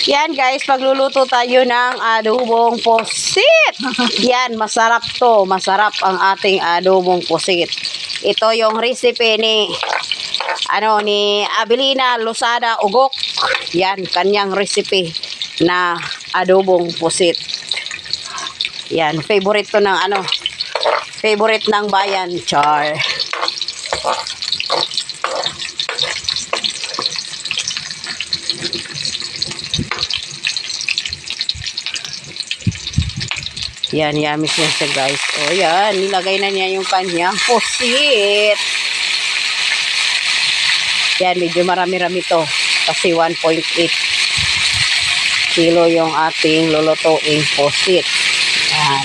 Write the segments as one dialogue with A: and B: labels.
A: Yan guys, pagluluto tayo ng adobong pusit. Yan, masarap to. Masarap ang ating adobong pusit. Ito yung recipe ni Abelina Losada Ugok. Yan, kanyang recipe na adobong pusit. Yan, favorite to ng favorite ng bayan, char. Yan, yamis yan siya guys. O yan, nilagay na niya yung kanyang pusit. Yan, medyo marami-rami to. Kasi 1.8 kilo yung ating lulutuing pusit. Yan.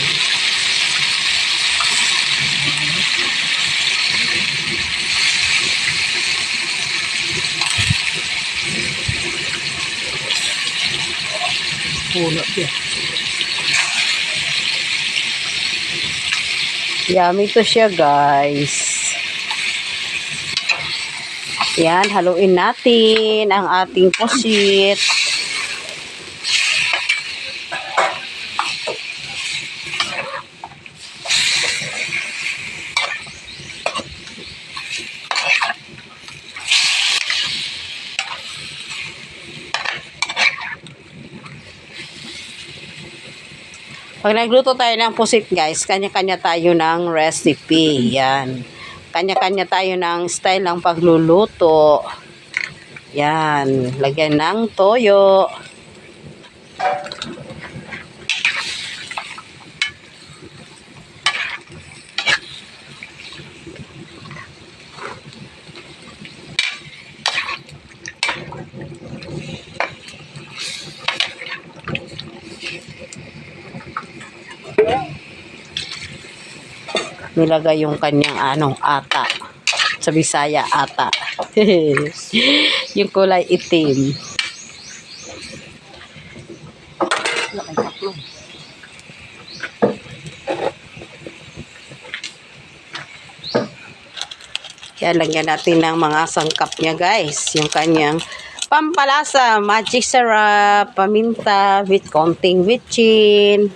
A: Puno siya. Yummy to siya guys. Yan, haluin natin ang ating pusit. Pag nagluto tayo ng pusit guys, kanya-kanya tayo ng recipe. Yan. Kanya-kanya tayo ng style ng pagluluto. Yan. Lagyan ng toyo. Nilagay yung kanyang ata. Sa Bisaya, ata. Yung kulay itim. Yan, lagyan natin ng mga sangkap niya guys. Yung kanyang pampalasa, magic syrup, paminta, with konting vichin.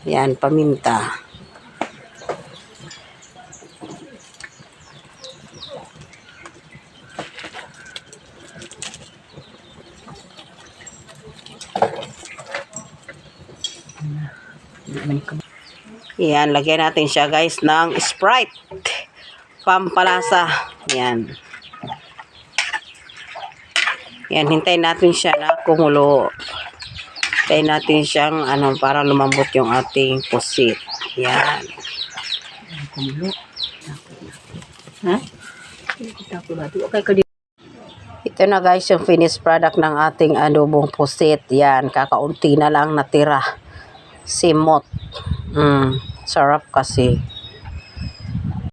A: Yan, paminta. Yan, lagyan natin siya guys ng Sprite. Pampalasa. Yan. Yan, hintayin natin siya na kumulo. Hintayin natin siyang para lumambot yung ating pusit. Yan. Kumulo. Ha? Ito na guys yung finished product ng ating adobong pusit. Yan, kakaunti na lang natira. Simot. Sarap kasi.